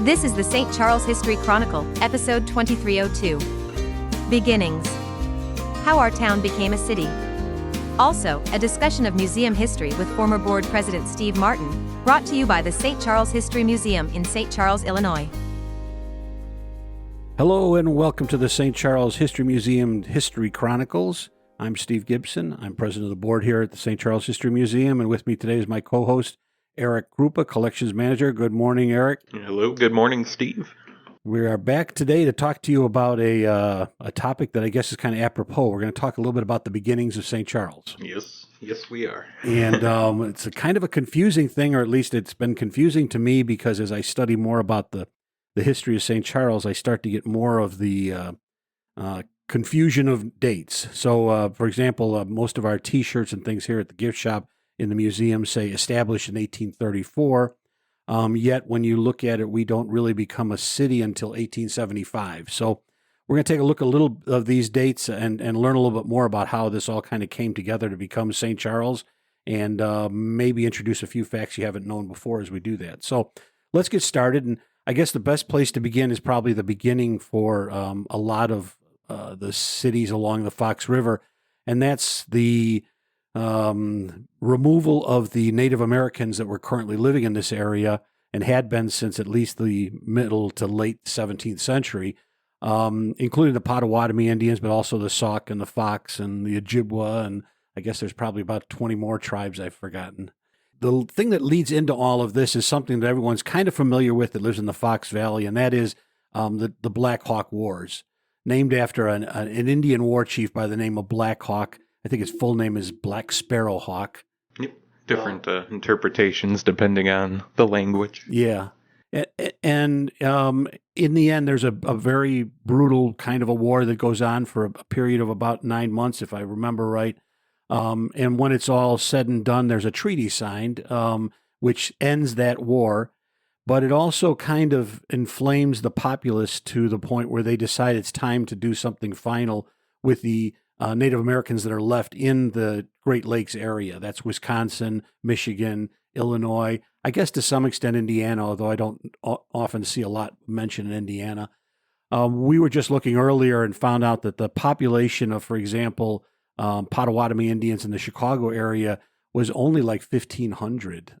This is the St. Charles History Chronicle, episode 2302. Beginnings. How our town became a city. Also, a discussion of museum history with former board president Steve Martin, brought to you by the St. Charles History Museum in St. Charles, Illinois. Hello and welcome to the St. Charles History Museum History Chronicles. I'm Steve Gibson. I'm president of the board here at the St. Charles History Museum, and with me today is my co-host, Eric Krupa, collections manager. Good morning, Eric. Hello. Good morning, Steve. We are back today to talk to you about a topic that I guess is kind of apropos. We're going to talk a little bit about the beginnings of St. Charles. Yes, we are. And it's a kind of a confusing thing, or at least it's been confusing to me, because as I study more about the history of St. Charles, I start to get more of the confusion of dates. So, for example, most of our T-shirts and things here at the gift shop in the museum say established in 1834. Yet when you look at it, we don't really become a city until 1875. So we're going to take a look at a little of these dates and learn a little bit more about how this all kind of came together to become St. Charles, and maybe introduce a few facts you haven't known before as we do that. So let's get started. And I guess the best place to begin is probably the beginning for a lot of the cities along the Fox River, and that's the removal of the Native Americans that were currently living in this area and had been since at least the middle to late 17th century, including the Potawatomi Indians, but also the Sauk and the Fox and the Ojibwa, and I guess there's probably about 20 more tribes I've forgotten. The thing that leads into all of this is something that everyone's kind of familiar with that lives in the Fox Valley, and that is the Black Hawk Wars, named after an Indian war chief by the name of Black Hawk. I think his full name is Black Sparrow Hawk. Yep. Different interpretations depending on the language. Yeah. And in the end, there's a very brutal kind of a war that goes on for a period of about 9 months, if I remember right. And when it's all said and done, there's a treaty signed, which ends that war. But it also kind of inflames the populace to the point where they decide it's time to do something final with the Native Americans that are left in the Great Lakes area. That's Wisconsin, Michigan, Illinois, I guess to some extent Indiana, although I don't often see a lot mentioned in Indiana. We were just looking earlier and found out that the population of, for example, Potawatomi Indians in the Chicago area was only like 1,500,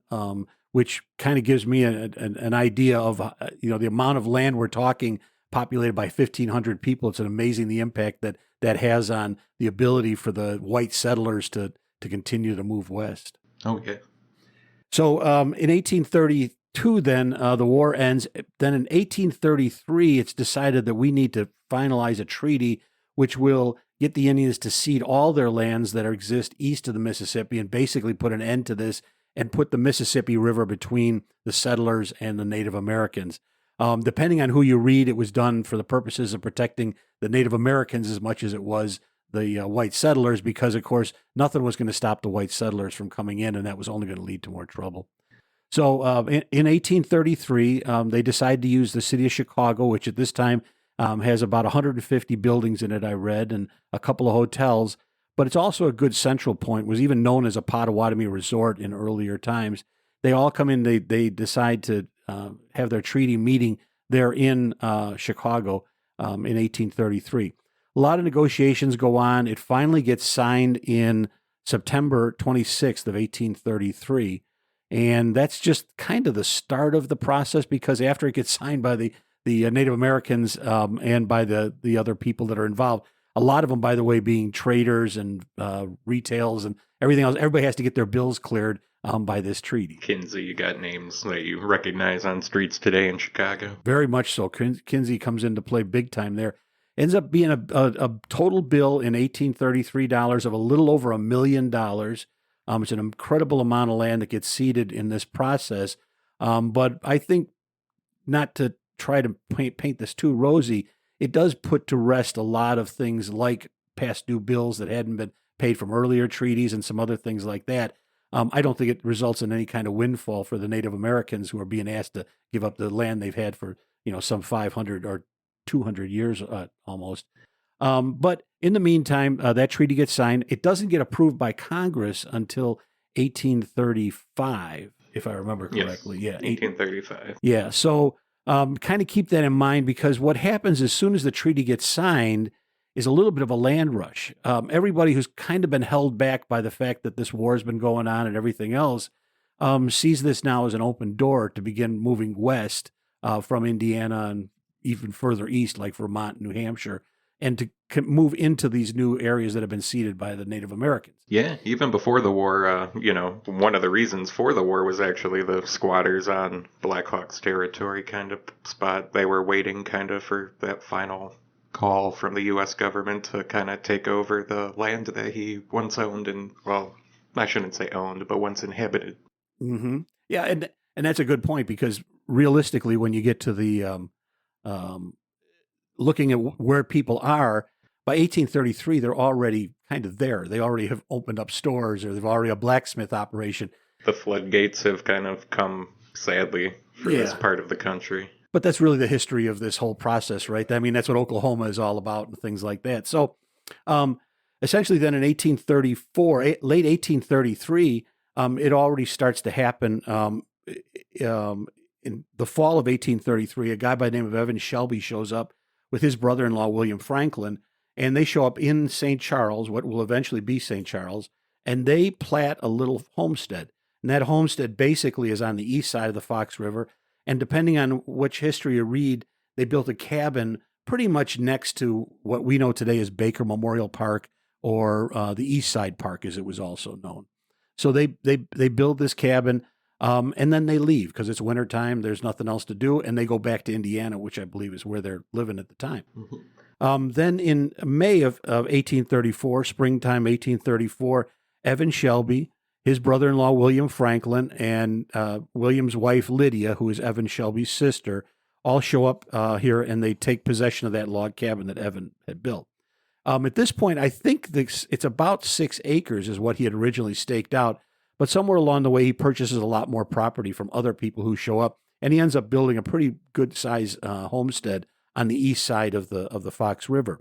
which kind of gives me an idea of the amount of land we're talking, populated by 1,500 people. It's amazing the impact that has on the ability for the white settlers to continue to move west. Oh, yeah. So in 1832, then the war ends. Then in 1833, it's decided that we need to finalize a treaty which will get the Indians to cede all their lands that exist east of the Mississippi and basically put an end to this and put the Mississippi River between the settlers and the Native Americans. Depending on who you read, it was done for the purposes of protecting the Native Americans as much as it was the white settlers, because, of course, nothing was going to stop the white settlers from coming in, and that was only going to lead to more trouble. So in 1833, they decided to use the city of Chicago, which at this time has about 150 buildings in it, I read, and a couple of hotels, but it's also a good central point. It was even known as a Potawatomi resort in earlier times. They all come in, they decide to have their treaty meeting there in Chicago in 1833. A lot of negotiations go on. It finally gets signed in September 26th of 1833. And that's just kind of the start of the process, because after it gets signed by the Native Americans and by the other people that are involved, a lot of them, by the way, being traders and retails and everything else, everybody has to get their bills cleared by this treaty. Kinsey, you got names that you recognize on streets today in Chicago. Very much so. Kinsey comes into play big time there. Ends up being a total bill in 1833 of a little over $1 million. It's an incredible amount of land that gets ceded in this process. But I think, not to try to paint this too rosy, it does put to rest a lot of things like past due bills that hadn't been paid from earlier treaties and some other things like that. I don't think it results in any kind of windfall for the Native Americans who are being asked to give up the land they've had for, some 500 or 200 years almost. But in the meantime, that treaty gets signed. It doesn't get approved by Congress until 1835, if I remember correctly. Yes, 1835. Yeah. So kind of keep that in mind, because what happens as soon as the treaty gets signed is a little bit of a land rush. Everybody who's kind of been held back by the fact that this war has been going on and everything else sees this now as an open door to begin moving west from Indiana and even further east, like Vermont, New Hampshire, and to move into these new areas that have been ceded by the Native Americans. Yeah, even before the war, one of the reasons for the war was actually the squatters on Black Hawk's territory kind of spot. They were waiting kind of for that final call from the U.S. government to kind of take over the land that he once owned and, well, I shouldn't say owned, but once inhabited. Mm-hmm. Yeah, and that's a good point, because realistically, when you get to the looking at where people are, by 1833, they're already kind of there. They already have opened up stores, or they've already a blacksmith operation. The floodgates have kind of come, sadly, for this part of the country. But that's really the history of this whole process, right? I mean, that's what Oklahoma is all about and things like that. So essentially then in 1834, late 1833, it already starts to happen. In the fall of 1833, a guy by the name of Evan Shelby shows up with his brother-in-law, William Franklin, and they show up in St. Charles, what will eventually be St. Charles, and they plat a little homestead. And that homestead basically is on the east side of the Fox River. And depending on which history you read, they built a cabin pretty much next to what we know today as Baker Memorial Park, or the East Side Park, as it was also known. So they build this cabin, and then they leave because it's wintertime. There's nothing else to do, and they go back to Indiana, which I believe is where they're living at the time. Mm-hmm. Then in May of 1834, springtime 1834, Evan Shelby, his brother-in-law, William Franklin, and William's wife, Lydia, who is Evan Shelby's sister, all show up here, and they take possession of that log cabin that Evan had built. At this point, I think it's about 6 acres is what he had originally staked out, but somewhere along the way, he purchases a lot more property from other people who show up, and he ends up building a pretty good-sized homestead on the east side of the Fox River.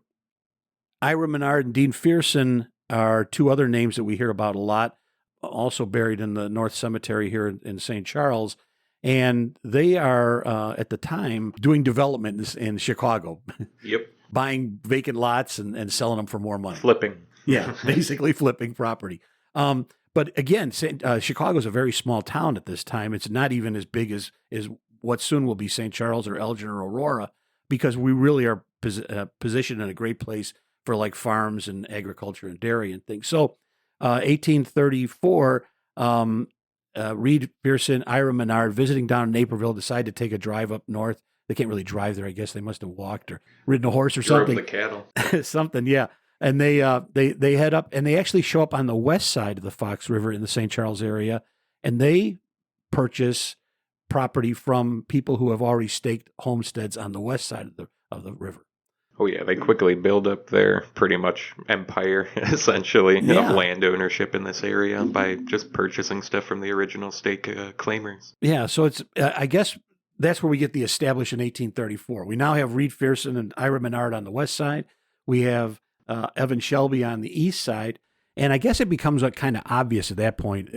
Ira Menard and Dean Fearson are two other names that we hear about a lot, also buried in the North Cemetery here in St. Charles. And they are, at the time, doing development in Chicago. Yep. Buying vacant lots and selling them for more money. Flipping. Yeah, basically flipping property. But again, Chicago's a very small town at this time. It's not even as big as what soon will be St. Charles or Elgin or Aurora, because we really are positioned in a great place for like farms and agriculture and dairy and things. So 1834, Reed Pearson, Ira Menard, visiting down in Naperville, decide to take a drive up north. They can't really drive there. I guess they must have walked or ridden a horse or something. Drove the cattle. Something, yeah. And they head up, and they actually show up on the west side of the Fox River in the St. Charles area, and they purchase property from people who have already staked homesteads on the west side of the river. Oh yeah, they quickly build up their pretty much empire, essentially, of land ownership in this area by just purchasing stuff from the original stake claimers. Yeah, so it's I guess that's where we get the established in 1834. We now have Reed Fearson and Ira Menard on the west side. We have Evan Shelby on the east side, and I guess it becomes kind of obvious at that point.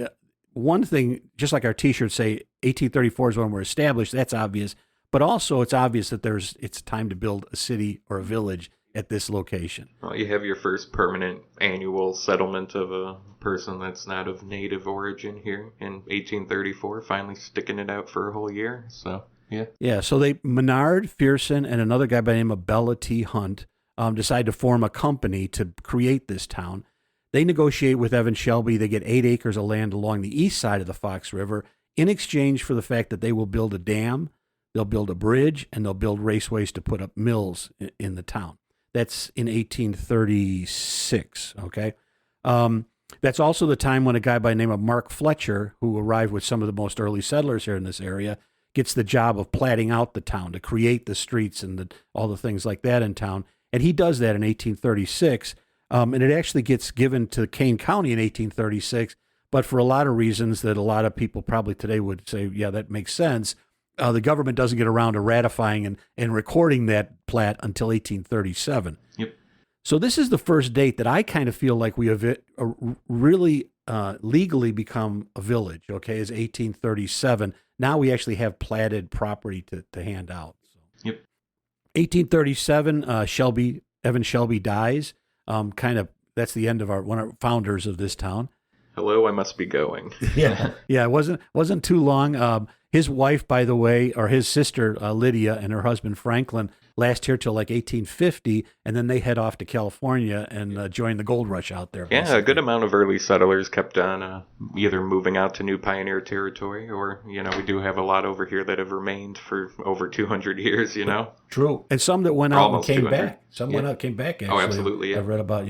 One thing, just like our T-shirts say, 1834 is when we're established. That's obvious. But also, it's obvious that it's time to build a city or a village at this location. Well, you have your first permanent annual settlement of a person that's not of native origin here in 1834, finally sticking it out for a whole year. So, yeah. Yeah, so Menard, Fearson, and another guy by the name of Bella T. Hunt decide to form a company to create this town. They negotiate with Evan Shelby. They get 8 acres of land along the east side of the Fox River in exchange for the fact that they will build a dam, they'll build a bridge, and they'll build raceways to put up mills in the town. That's in 1836, okay? That's also the time when a guy by the name of Mark Fletcher, who arrived with some of the most early settlers here in this area, gets the job of platting out the town to create the streets and all the things like that in town. And he does that in 1836, and it actually gets given to Kane County in 1836, but for a lot of reasons that a lot of people probably today would say, yeah, that makes sense, the government doesn't get around to ratifying and recording that plat until 1837. Yep. So this is the first date that I kind of feel like we have really legally become a village, okay, is 1837. now we actually have platted property to hand out. So. Yep. 1837, Evan Shelby dies. That's the end of one of our founders of this town. Hello, I must be going. Yeah, it wasn't too long. His wife, by the way, or his sister Lydia, and her husband Franklin last here till like 1850, and then they head off to California and join the gold rush out there. Yeah, basically. a good amount of early settlers kept on either moving out to new pioneer territory, or we do have a lot over here that have remained for over 200 years. True, and some that went out and Almost came 200. back. Some went out, came back. Actually, absolutely, yeah. I've read about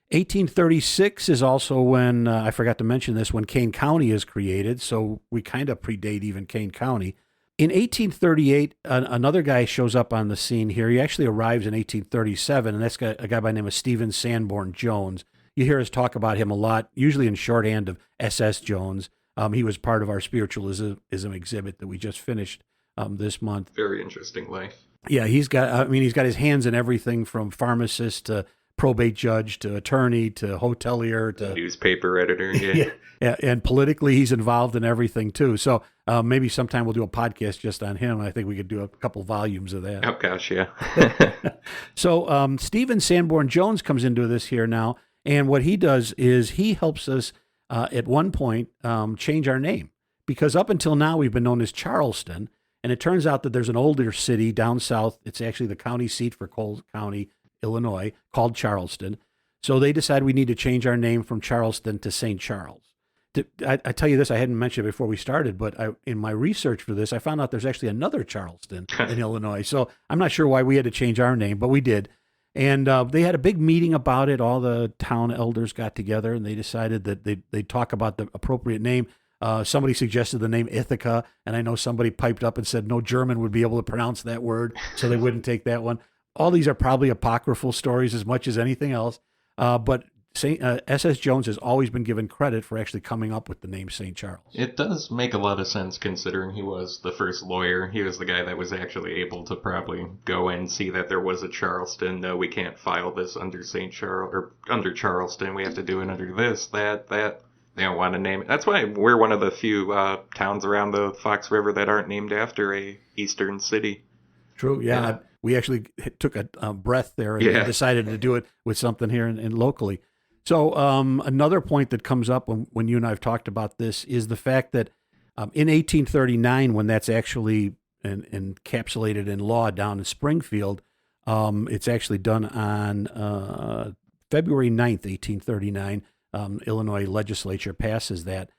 1836 is also when, I forgot to mention this, when Kane County is created. So we kind of predate even Kane County. In 1838, another guy shows up on the scene here. He actually arrives in 1837, and that's a guy by the name of Stephen Sanborn Jones. You hear us talk about him a lot, usually in shorthand of SS Jones. He was part of our spiritualism exhibit that we just finished this month. Very interesting life. Yeah, he's got his hands in everything from pharmacist to probate judge to attorney to hotelier to newspaper editor. Yeah. Yeah, and politically he's involved in everything too. So maybe sometime we'll do a podcast just on him. I think we could do a couple volumes of that. Oh gosh, yeah. So Stephen Sanborn Jones comes into this here now, and what he does is he helps us at one point change our name, because up until now we've been known as Charleston, and it turns out that there's an older city down south. It's actually the county seat for Cole County, Illinois, called Charleston. So they decided we need to change our name from Charleston to St. Charles. I tell you this, I hadn't mentioned it before we started, but in my research for this, I found out there's actually another Charleston in Illinois. So I'm not sure why we had to change our name, but we did. And they had a big meeting about it. All the town elders got together, and they decided that they'd talk about the appropriate name. Somebody suggested the name Ithaca, and I know somebody piped up and said no German would be able to pronounce that word, so they wouldn't take that one. All these are probably apocryphal stories as much as anything else, but S.S. Jones has always been given credit for actually coming up with the name St. Charles. It does make a lot of sense considering he was the first lawyer. He was the guy that was actually able to probably go and see that there was a Charleston. No, we can't file this under St. Charles or under Charleston. We have to do it under this, that. They don't want to name it. That's why we're one of the few towns around the Fox River that aren't named after a eastern city. True, yeah. We actually took a breath there and decided to do it with something here in locally. So another point that comes up when you and I have talked about this is the fact that in 1839, when that's actually encapsulated in law down in Springfield, it's actually done on February 9th, 1839. Illinois legislature passes that.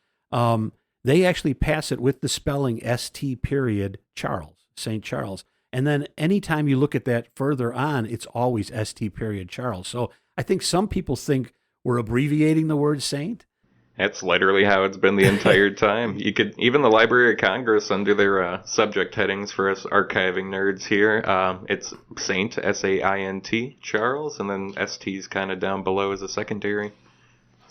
They actually pass it with the spelling St. period Charles, St. Charles. And then anytime you look at that further on, it's always St. period Charles. So I think some people think we're abbreviating the word saint. That's literally how it's been the entire time. You could, even the Library of Congress, under their subject headings for us archiving nerds here, it's Saint, S-A-I-N-T, Charles, and then S-T's kind of down below as a secondary.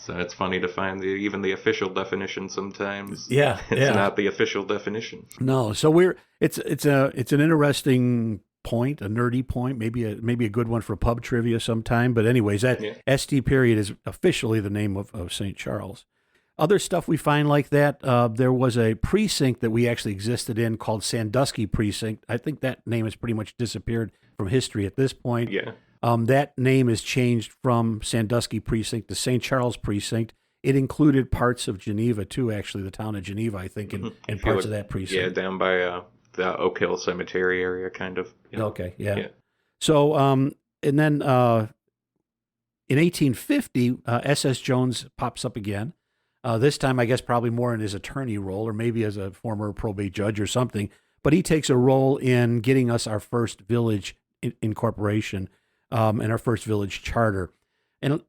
So it's funny to find even the official definition sometimes. Yeah, it's not the official definition. No, so it's an interesting point, a nerdy point, maybe a good one for pub trivia sometime. But anyways, that St. period is officially the name of St. Charles. Other stuff we find like that, there was a precinct that we actually existed in called Sandusky Precinct. I think that name has pretty much disappeared from history at this point. Yeah. That name is changed from Sandusky Precinct to St. Charles Precinct. It included parts of Geneva too, actually, the town of Geneva, I think, and parts of that precinct. Yeah, down by the Oak Hill Cemetery area, kind of. Yeah. Okay, yeah. So, and then in 1850, S.S. Jones pops up again. This time, I guess, probably more in his attorney role, or maybe as a former probate judge or something. But he takes a role in getting us our first village incorporation and our first village charter. And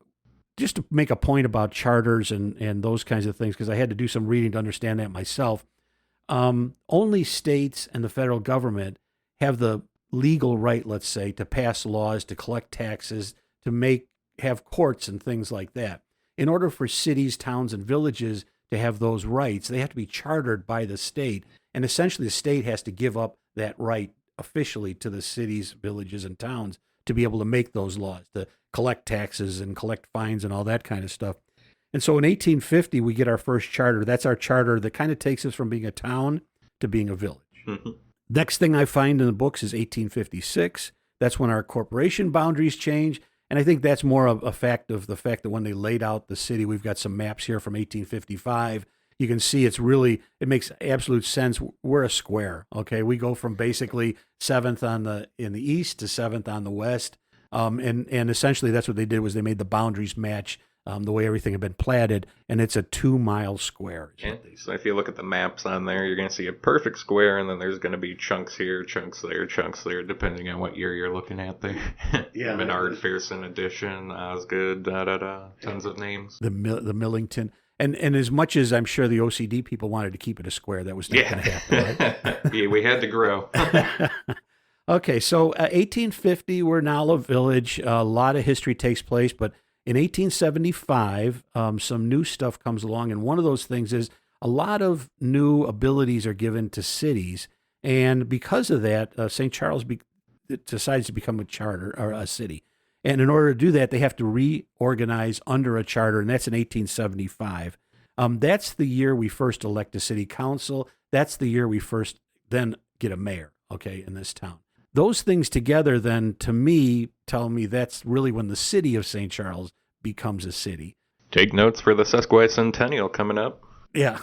just to make a point about charters and those kinds of things, because I had to do some reading to understand that myself, only states and the federal government have the legal right, let's say, to pass laws, to collect taxes, to have courts and things like that. In order for cities, towns, and villages to have those rights, they have to be chartered by the state. And essentially, the state has to give up that right officially to the cities, villages, and towns to be able to make those laws, to collect taxes and collect fines and all that kind of stuff. And so in 1850, we get our first charter. That's our charter that kind of takes us from being a town to being a village. Mhm. Next thing I find in the books is 1856. That's when our corporation boundaries change. And I think that's more of a fact of the fact that when they laid out the city, we've got some maps here from 1855. You can see it makes absolute sense. We're a square, okay? We go from basically 7th in the east to 7th on the west. And essentially that's what they did was they made the boundaries match the way everything had been platted, and it's a 2-mile square. Yeah. So if you look at the maps on there, you're going to see a perfect square, and then there's going to be chunks here, chunks there, depending on what year you're looking at there. Yeah. Menard, Pearson Edition, Osgood, tons of names. The Millington. And as much as I'm sure the OCD people wanted to keep it a square, that was not going to happen, right? Yeah, we had to grow. Okay, so 1850, we're now a village. A lot of history takes place, but in 1875, some new stuff comes along, and one of those things is a lot of new abilities are given to cities, and because of that, St. Charles decides to become a charter or a city. And in order to do that, they have to reorganize under a charter, and that's in 1875. That's the year we first elect a city council. That's the year we first then get a mayor, okay, in this town. Those things together then, to me, tell me that's really when the city of St. Charles becomes a city. Take notes for the Sesquicentennial coming up. Yeah.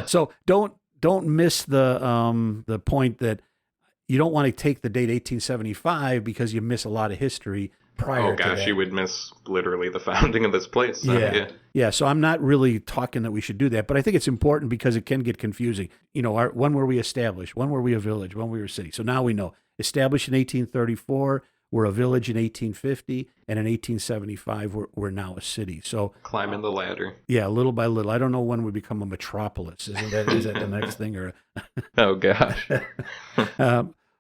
So don't miss the point that you don't want to take the date 1875 because you miss a lot of history prior to that. Oh gosh, you would miss literally the founding of this place. Yeah. So I'm not really talking that we should do that, but I think it's important because it can get confusing. You know, when were we established? When were we a village? When were we a city? So now we know. Established in 1834, we're a village in 1850, and in 1875, we're now a city. So climbing the ladder. Yeah, little by little. I don't know when we become a metropolis. Is that the next thing? Or oh gosh.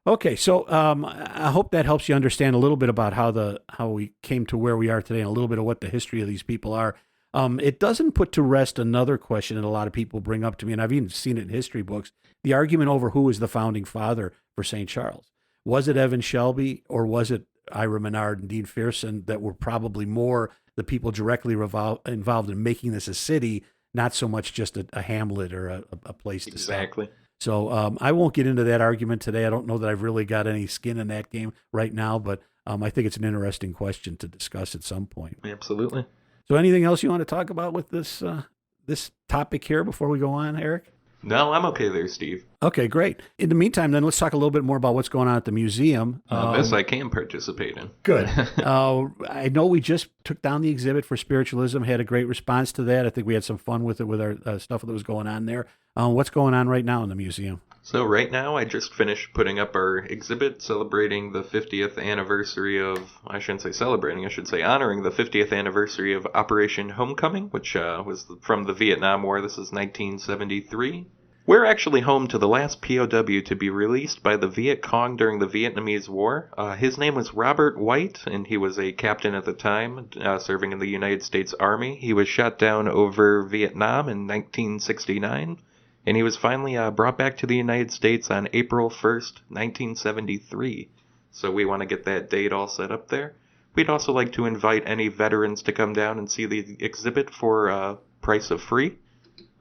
Okay, so I hope that helps you understand a little bit about how we came to where we are today, and a little bit of what the history of these people are. It doesn't put to rest another question that a lot of people bring up to me, and I've even seen it in history books: the argument over who was the founding father for St. Charles. Was it Evan Shelby, or was it Ira Menard and Dean Pearson that were probably more the people directly involved in making this a city, not so much just a hamlet or a place to stop? Exactly. So I won't get into that argument today. I don't know that I've really got any skin in that game right now, but I think it's an interesting question to discuss at some point. Absolutely. So anything else you want to talk about with this topic here before we go on, Eric? No, I'm okay there, Steve. Okay, great. In the meantime, then, let's talk a little bit more about what's going on at the museum. This I can participate in. Good. I know we just took down the exhibit for spiritualism, had a great response to that. I think we had some fun with it, with our stuff that was going on there. What's going on right now in the museum? So right now, I just finished putting up our exhibit celebrating the 50th anniversary of, I shouldn't say celebrating, I should say honoring the 50th anniversary of Operation Homecoming, which was from the Vietnam War. This is 1973. We're actually home to the last POW to be released by the Viet Cong during the Vietnamese War. His name was Robert White, and he was a captain at the time, serving in the United States Army. He was shot down over Vietnam in 1969. And he was finally brought back to the United States on April 1st, 1973. So we want to get that date all set up there. We'd also like to invite any veterans to come down and see the exhibit for price of free.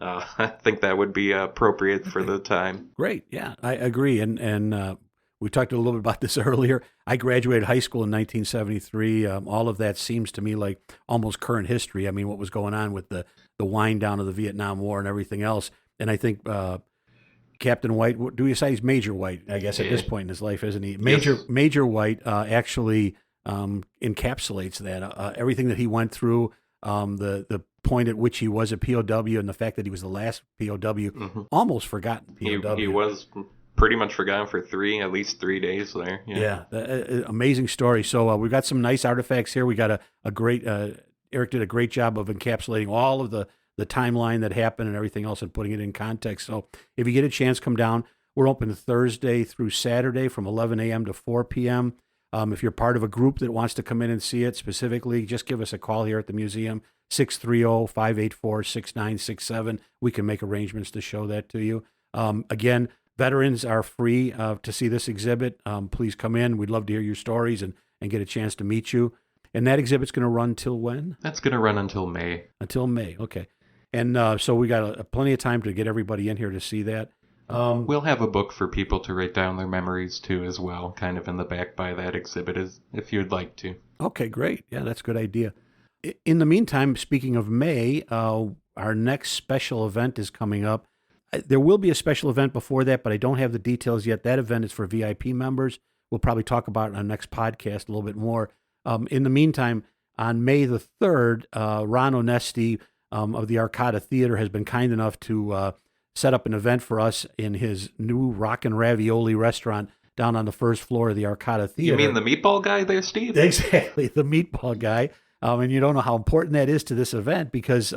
I think that would be appropriate for the time. Great. Yeah, I agree. And we talked a little bit about this earlier. I graduated high school in 1973. All of that seems to me like almost current history. I mean, what was going on with the wind down of the Vietnam War and everything else. And I think Captain White, do we say he's Major White, I guess, at this point in his life, isn't he? Major White actually encapsulates that. Everything that he went through, the point at which he was a POW and the fact that he was the last POW, almost forgotten POW. He was pretty much forgotten for at least 3 days there. Yeah, amazing story. So we've got some nice artifacts here. We got a great, Eric did a great job of encapsulating all of the timeline that happened and everything else and putting it in context. So if you get a chance, come down. We're open Thursday through Saturday from 11 a.m. to 4 p.m. If you're part of a group that wants to come in and see it specifically, just give us a call here at the museum, 630-584-6967. We can make arrangements to show that to you. Again, veterans are free to see this exhibit. Please come in. We'd love to hear your stories and get a chance to meet you. And that exhibit's going to run till when? That's going to run until May. Until May, okay. And so we got plenty of time to get everybody in here to see that. We'll have a book for people to write down their memories too as well, kind of in the back by that exhibit, if you'd like to. Okay, great. Yeah, that's a good idea. In the meantime, speaking of May, our next special event is coming up. There will be a special event before that, but I don't have the details yet. That event is for VIP members. We'll probably talk about it on our next podcast a little bit more. In the meantime, on May the 3rd, Ron Onesti of the Arcada Theater has been kind enough to set up an event for us in his new Rockin' Ravioli restaurant down on the first floor of the Arcada Theater. You mean the meatball guy there, Steve? Exactly, the meatball guy. And you don't know how important that is to this event because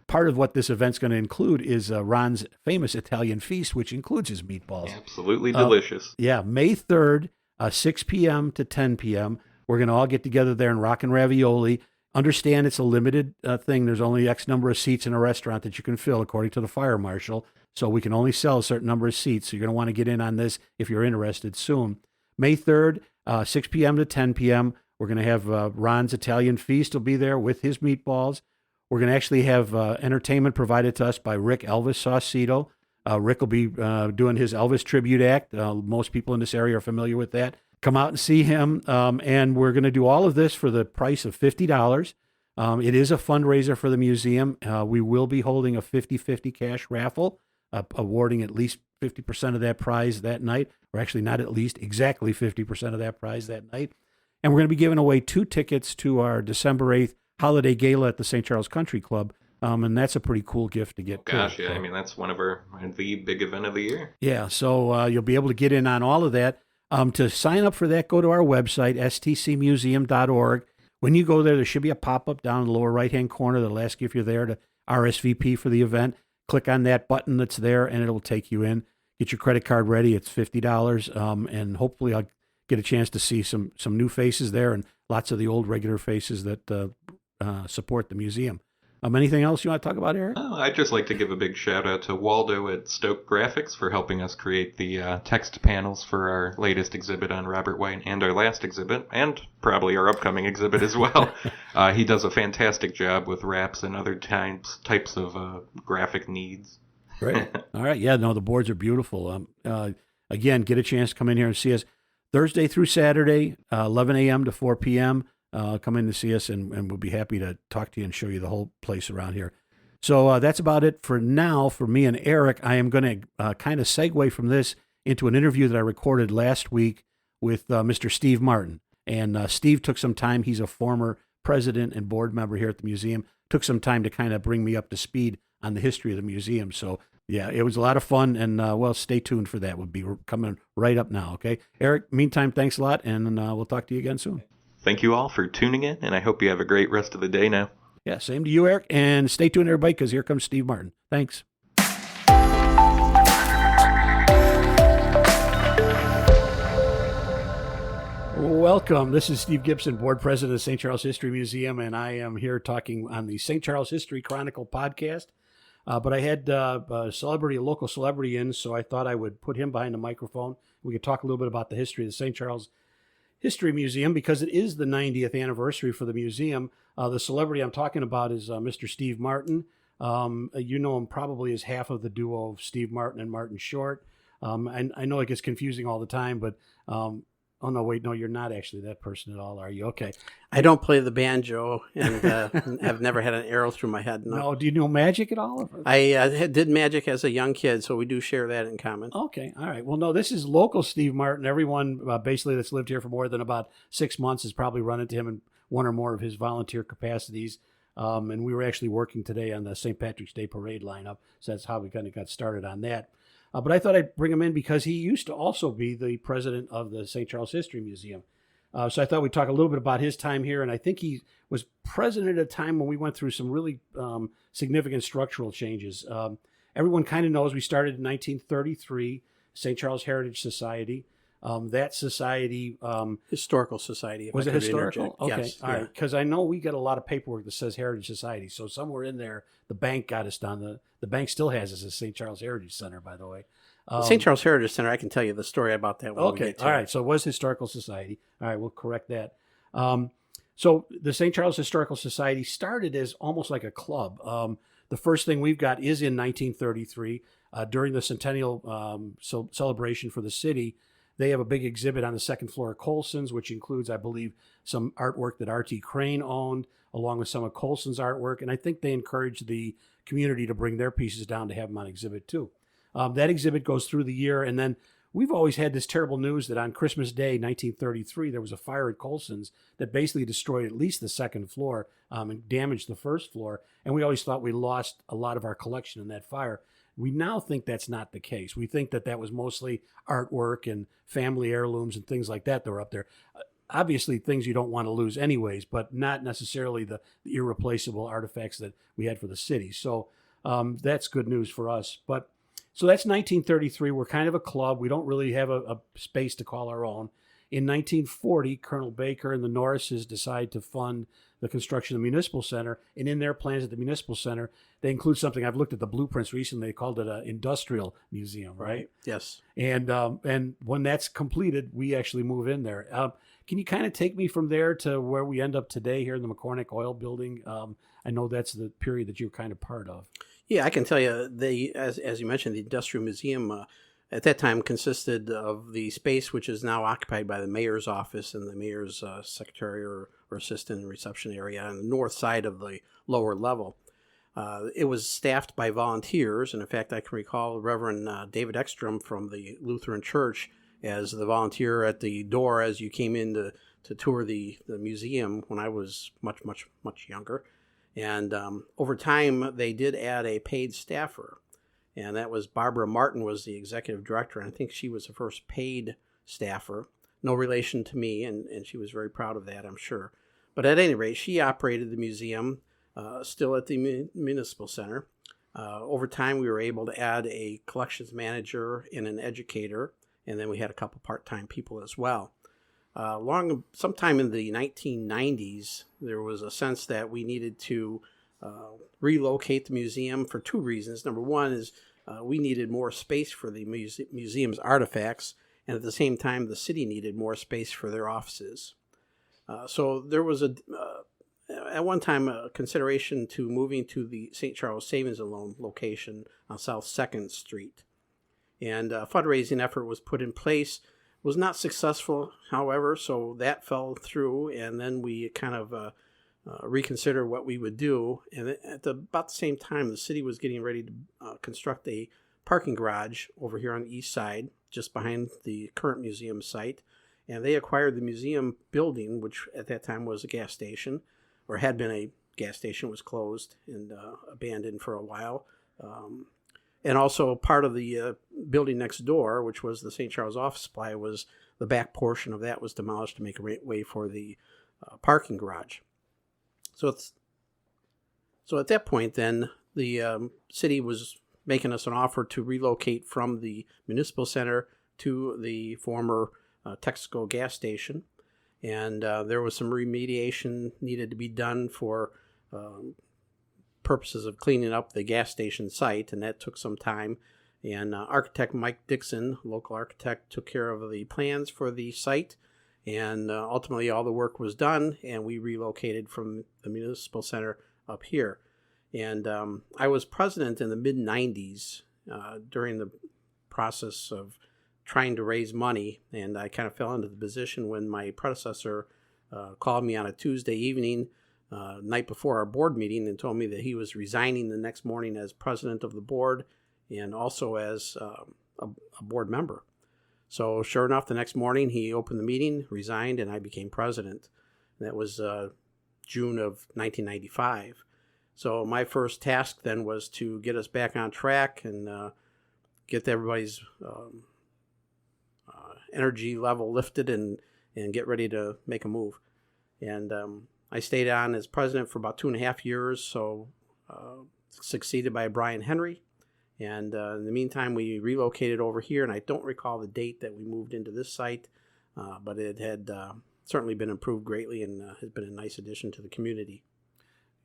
part of what this event's going to include is Ron's famous Italian feast, which includes his meatballs. Absolutely delicious. Yeah, May 3rd, 6 p.m. to 10 p.m. We're going to all get together there and Rockin' Ravioli. Understand it's a limited thing. There's only X number of seats in a restaurant that you can fill, according to the fire marshal. So we can only sell a certain number of seats. So you're going to want to get in on this if you're interested soon. May 3rd, 6 p.m. to 10 p.m. We're going to have Ron's Italian Feast will be there with his meatballs. We're going to actually have entertainment provided to us by Rick Elvis Saucedo. Rick will be doing his Elvis tribute act. Most people in this area are familiar with that. Come out and see him. And we're going to do all of this for the price of $50. It is a fundraiser for the museum. We will be holding a 50-50 cash raffle, awarding at least 50% of that prize that night, or actually not at least, exactly 50% of that prize that night. And we're going to be giving away 2 tickets to our December 8th holiday gala at the St. Charles Country Club. And that's a pretty cool gift to get. Gosh, yeah. I mean, that's one of the big event of the year. Yeah. So you'll be able to get in on all of that. To sign up for that, go to our website, stcmuseum.org. When you go there should be a pop-up down in the lower right-hand corner that'll ask you if you're there to RSVP for the event. Click on that button that's there, and it'll take you in. Get your credit card ready. It's $50, and hopefully I'll get a chance to see some new faces there and lots of the old regular faces that support the museum. Anything else you want to talk about, Eric? I'd just like to give a big shout out to Waldo at Stoke Graphics for helping us create the text panels for our latest exhibit on Robert White and our last exhibit, and probably our upcoming exhibit as well. He does a fantastic job with wraps and other types of graphic needs. Great. All right. Yeah, no, the boards are beautiful. Again, get a chance to come in here and see us Thursday through Saturday, 11 a.m. to 4 p.m. Come in to see us, and we'll be happy to talk to you and show you the whole place around here. So that's about it for now for me and Eric. I am going to kind of segue from this into an interview that I recorded last week with Mr. Steve Martin. And Steve took some time. He's a former president and board member here at the museum. Took some time to kind of bring me up to speed on the history of the museum. So, yeah, it was a lot of fun. And, well, stay tuned for that. We'll be coming right up now, okay? Eric, meantime, thanks a lot, and we'll talk to you again soon. Thank you all for tuning in, and I hope you have a great rest of the day now. Yeah, same to you, Eric. And stay tuned, everybody, because here comes Steve Martin. Thanks. Welcome. This is Steve Gibson, board president of St. Charles History Museum, and I am here talking on the St. Charles History Chronicle podcast. But I had a local celebrity in, so I thought I would put him behind the microphone. We could talk a little bit about the history of the St. Charles History Museum because it is the 90th anniversary for the museum. The celebrity I'm talking about is Mr. Steve Martin. You know him probably as half of the duo of Steve Martin and Martin Short. I know it gets confusing all the time, but oh, no, wait, no, you're not actually that person at all, are you? Okay. I don't play the banjo, and I've never had an arrow through my head. No, do you know magic at all? I did magic as a young kid, so we do share that in common. Okay, all right. Well, no, this is local Steve Martin. Everyone basically that's lived here for more than about 6 months has probably run into him in one or more of his volunteer capacities. And we were actually working today on the St. Patrick's Day parade lineup, so that's how we kind of got started on that. But I thought I'd bring him in because he used to also be the president of the St. Charles History Museum. So I thought we'd talk a little bit about his time here. And I think he was president at a time when we went through some really significant structural changes. Everyone kind of knows we started in 1933, St. Charles Heritage Society. That society... Historical Society. Was it historical? Okay, yes, all right. Because I know we got a lot of paperwork that says Heritage Society. So somewhere in there, the bank got us down. The bank still has us as St. Charles Heritage Center, by the way. St. Charles Heritage Center, I can tell you the story about that when we get to all it. right. So it was Historical Society. All right, we'll correct that. So the St. Charles Historical Society started as almost like a club. The first thing we've got is in 1933 during the centennial celebration for the city. They have a big exhibit on the second floor of Colson's, which includes, I believe, some artwork that R.T. Crane owned, along with some of Colson's artwork. And I think they encourage the community to bring their pieces down to have them on exhibit too. That exhibit goes through the year, and then we've always had this terrible news that on Christmas Day, 1933, there was a fire at Colson's that basically destroyed at least the second floor and damaged the first floor. And we always thought we lost a lot of our collection in that fire. We now think that's not the case. We think that that was mostly artwork and family heirlooms and things like that were up there. Obviously, things you don't want to lose anyways, but not necessarily the irreplaceable artifacts that we had for the city. So that's good news for us. But so that's 1933. We're kind of a club. We don't really have a space to call our own. In 1940, Colonel Baker and the Norrises decide to fund the construction of the Municipal Center. And in their plans at the Municipal Center, they include something. I've looked at the blueprints recently. They called it an industrial museum, right? Yes. And when that's completed, we actually move in there. Can you kind of take me from there to where we end up today here in the McCormick Oil Building? I know that's the period that you're kind of part of. Yeah, I can tell you, as you mentioned, the Industrial Museum at that time consisted of the space which is now occupied by the mayor's office and the mayor's secretary or assistant and reception area on the north side of the lower level. It was staffed by volunteers, and in fact, I can recall Reverend David Ekstrom from the Lutheran Church as the volunteer at the door as you came in to tour the museum when I was much, much, much younger. And over time, they did add a paid staffer, and that was Barbara Martin was the executive director, and I think she was the first paid staffer, no relation to me, and she was very proud of that, I'm sure. But at any rate, she operated the museum still at the Municipal Center. Over time, we were able to add a collections manager and an educator, and then we had a couple part-time people as well. Sometime in the 1990s, there was a sense that we needed to relocate the museum for two reasons. Number one is we needed more space for the museum's artifacts, and at the same time, the city needed more space for their offices. So there was at one time a consideration to moving to the St. Charles Savings and Loan location on South 2nd Street. And a fundraising effort was put in place. Was not successful, however, so that fell through, and then we kind of reconsidered what we would do. And at about the same time, the city was getting ready to construct a parking garage over here on the east side, just behind the current museum site. And they acquired the museum building, which at that time was a gas station, or had been a gas station, was closed and abandoned for a while. And also part of the building next door, which was the St. Charles Office Supply, was the back portion of that was demolished to make a way for the parking garage. So at that point, then, the city was making us an offer to relocate from the Municipal Center to the former Texaco gas station. And there was some remediation needed to be done for purposes of cleaning up the gas station site, and that took some time. And architect Mike Dixon, local architect, took care of the plans for the site, and ultimately all the work was done, and we relocated from the Municipal Center up here. And I was president in the mid-90s during the process of trying to raise money, and I kind of fell into the position when my predecessor called me on a Tuesday evening night before our board meeting and told me that he was resigning the next morning as president of the board and also as a board member. So sure enough, the next morning he opened the meeting, resigned, and I became president. That was June of 1995. So my first task then was to get us back on track and get everybody's energy level lifted and get ready to make a move. And I stayed on as president for about 2.5 years, so succeeded by Brian Henry. And in the meantime, we relocated over here, and I don't recall the date that we moved into this site, but it had certainly been improved greatly and has been a nice addition to the community.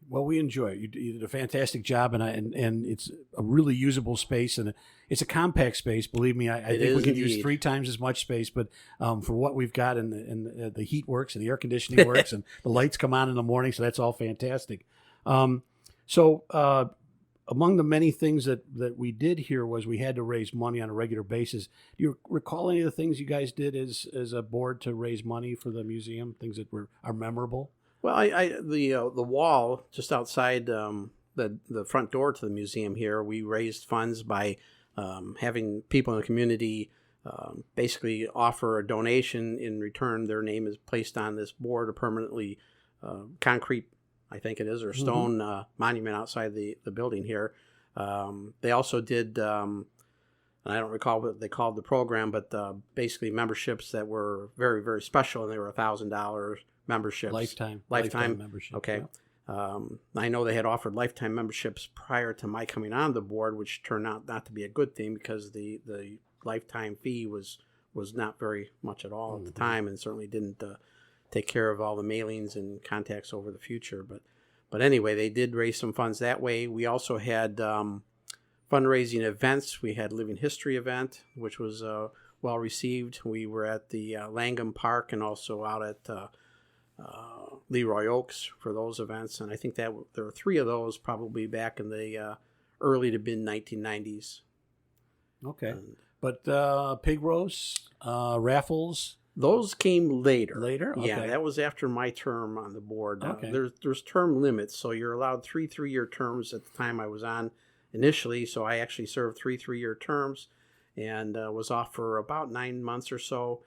Well, we enjoy it. You did a fantastic job, and it's a really usable space, and it's a compact space. Believe me, I think we could use 3 times as much space, but for what we've got, and the heat works, and the air conditioning works, and the lights come on in the morning, so that's all fantastic. Among the many things that we did here was we had to raise money on a regular basis. Do you recall any of the things you guys did as a board to raise money for the museum? Things that are memorable? Well, the wall just outside the front door to the museum here, we raised funds by having people in the community basically offer a donation. In return, their name is placed on this board, a permanently concrete, I think it is, or stone monument outside the building here. They also did, and I don't recall what they called the program, but basically memberships that were very, very special, and they were $1,000 memberships. Lifetime membership. Okay. Yeah. I know they had offered lifetime memberships prior to my coming on the board, which turned out not to be a good thing because the lifetime fee was not very much at all at the time, and certainly didn't take care of all the mailings and contacts over the future. But anyway, they did raise some funds that way. We also had fundraising events. We had Living History event, which was well received. We were at the Langham Park and also out at Leroy Oaks for those events, and I think that there were 3 of those probably back in the early to mid 1990s. Okay, but pig roasts, raffles, those came later. Later, okay. Yeah, that was after my term on the board. Okay. There's term limits, so you're allowed 3 3-year terms at the time I was on initially. So I actually served 3 3-year terms, and was off for about 9 months or so.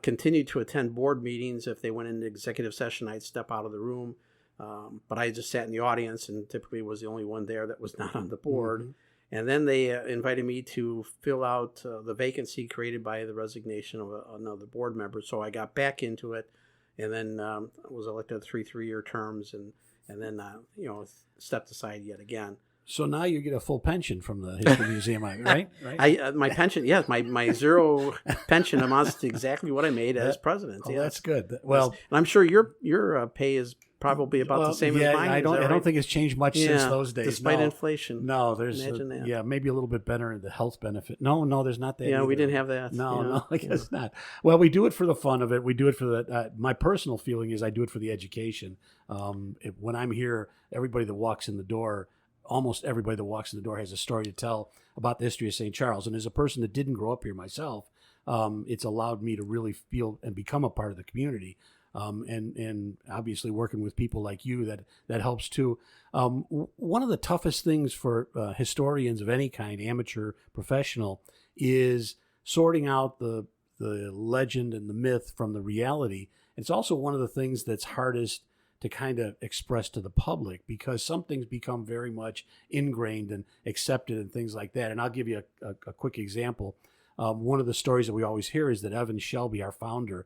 Continued to attend board meetings. If they went into executive session, I'd step out of the room. But I just sat in the audience and typically was the only one there that was not on the board. Mm-hmm. And then they invited me to fill out the vacancy created by the resignation of another board member. So I got back into it, and then was elected 3 3-year terms, and then stepped aside yet again. So now you get a full pension from the History Museum, right? My pension, yes, my zero pension amounts to exactly what I made as president. Oh, yes. That's good. Well, and I'm sure your pay is probably about the same as mine. I don't think it's changed much since those days. Despite inflation. No, there's that. Maybe a little bit better in the health benefit. No, there's not that. Yeah, either. we didn't have that. No, I guess not. Well, we do it for the fun of it. We do it for the. My personal feeling is I do it for the education. When I'm here, everybody that walks in the door. Almost everybody that walks in the door has a story to tell about the history of St. Charles. And as a person that didn't grow up here myself, it's allowed me to really feel and become a part of the community. And obviously working with people like you, that helps too. One of the toughest things for historians of any kind, amateur, professional, is sorting out the legend and the myth from the reality. It's also one of the things that's hardest to kind of express to the public, because some things become very much ingrained and accepted and things like that. And I'll give you a quick example. One of the stories that we always hear is that Evan Shelby, our founder,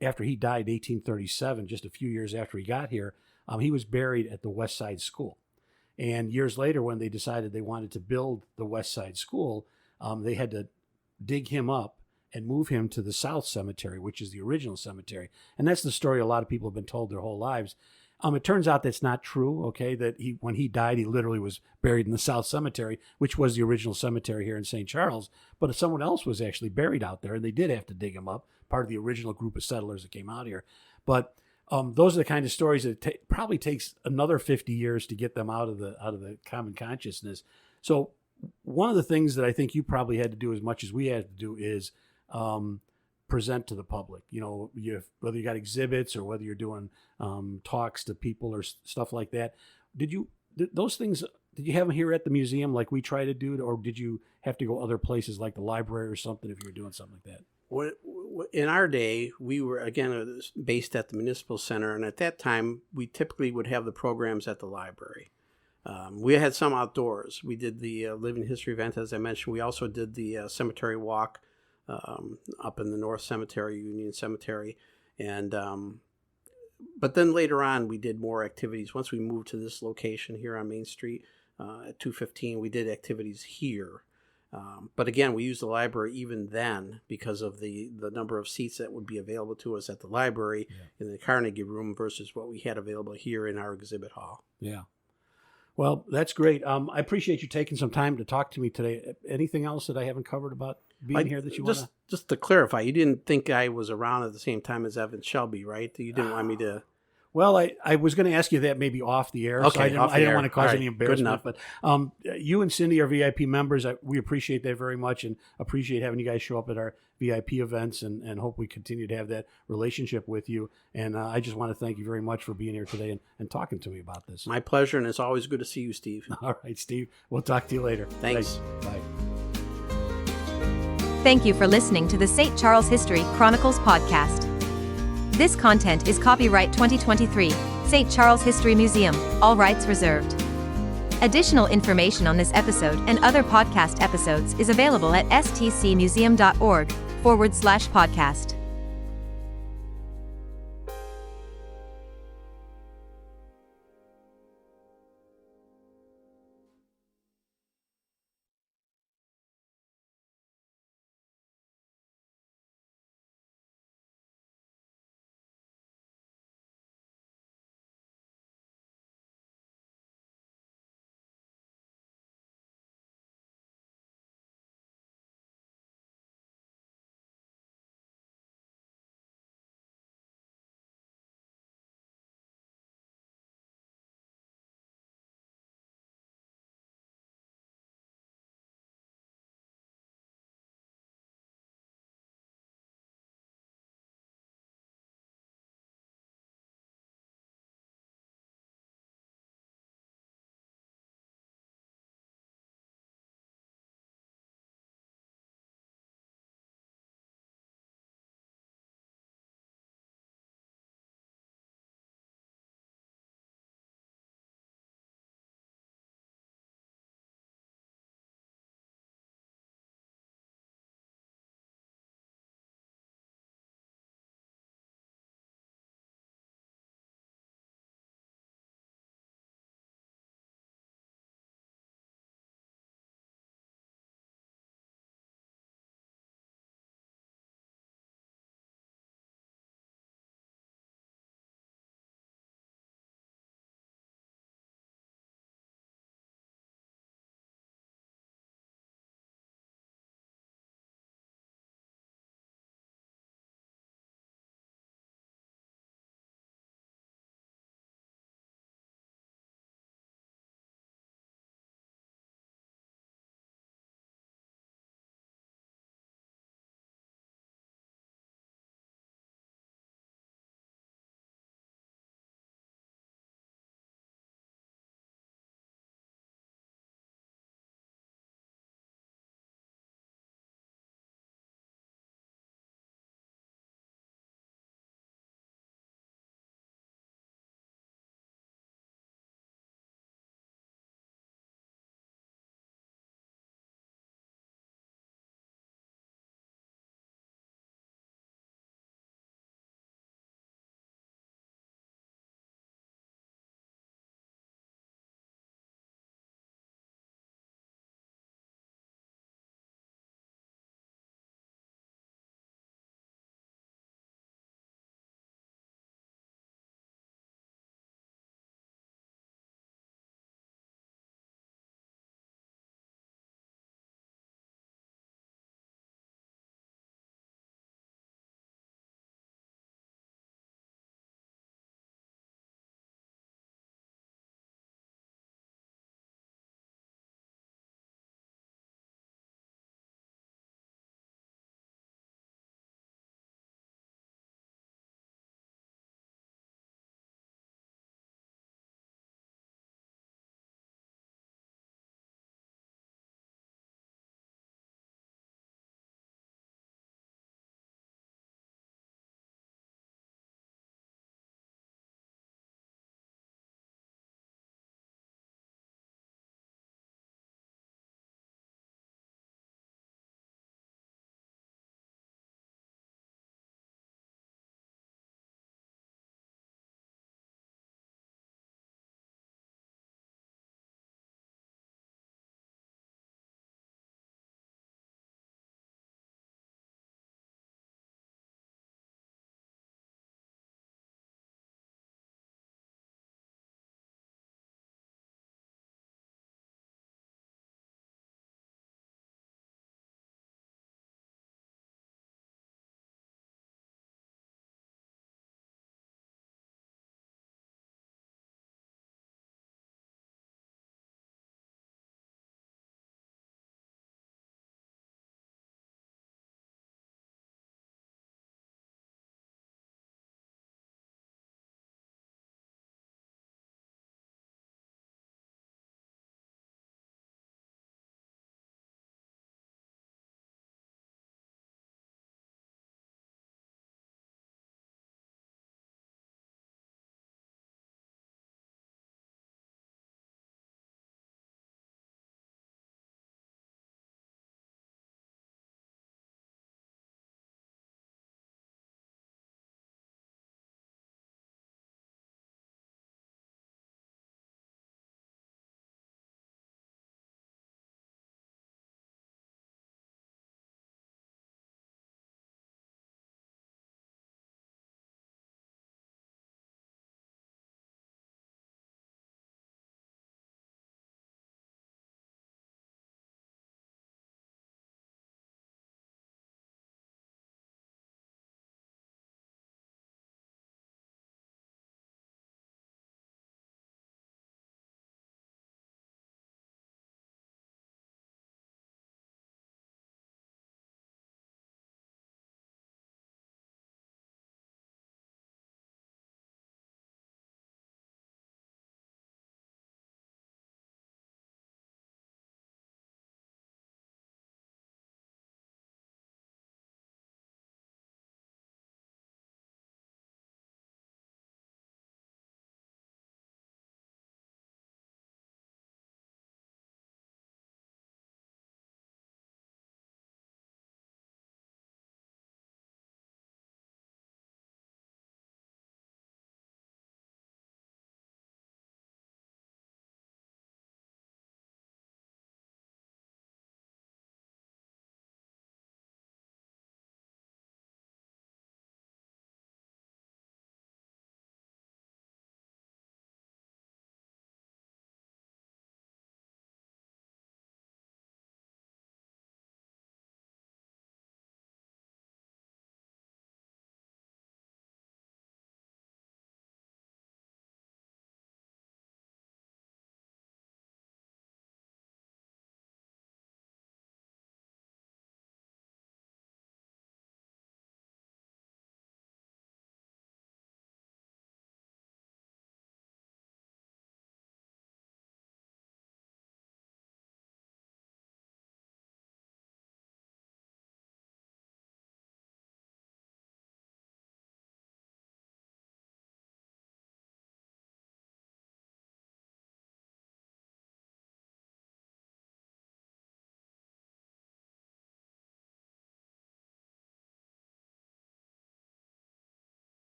after he died in 1837, just a few years after he got here, he was buried at the West Side School. And years later, when they decided they wanted to build the West Side School, they had to dig him up and move him to the South Cemetery, which is the original cemetery. And that's the story a lot of people have been told their whole lives. It turns out that's not true, okay, that when he died, he literally was buried in the South Cemetery, which was the original cemetery here in St. Charles. But someone else was actually buried out there, and they did have to dig him up, part of the original group of settlers that came out here. But those are the kind of stories that probably takes another 50 years to get them out of the common consciousness. So one of the things that I think you probably had to do as much as we had to do is present to the public. Whether you got exhibits or whether you're doing talks to people or stuff like that. Did you have them here at the museum like we try to do, or did you have to go other places like the library or something if you were doing something like that? In our day, we were, again, based at the Municipal Center, and at that time, we typically would have the programs at the library. We had some outdoors. We did the Living History event, as I mentioned. We also did the cemetery walk up in the North Cemetery, Union Cemetery. And but then later on, we did more activities. Once we moved to this location here on Main Street at 215, we did activities here. But again, we used the library even then because of the number of seats that would be available to us at the library in the Carnegie Room versus what we had available here in our exhibit hall. Yeah. Well, that's great. I appreciate you taking some time to talk to me today. Anything else that I haven't covered about being here that you want to? Just to clarify, you didn't think I was around at the same time as Evan Shelby, right? You didn't want me to... Well, I was going to ask you that maybe off the air. Okay, so I didn't want to cause any embarrassment. Good But you and Cindy are VIP members. We appreciate that very much and appreciate having you guys show up at our VIP events and hope we continue to have that relationship with you. And I just want to thank you very much for being here today and talking to me about this. My pleasure, and it's always good to see you, Steve. All right, Steve. We'll talk to you later. Thanks. Bye. Thank you for listening to the St. Charles History Chronicles podcast. This content is copyright 2023, St. Charles History Museum, all rights reserved. Additional information on this episode and other podcast episodes is available at stcmuseum.org/podcast.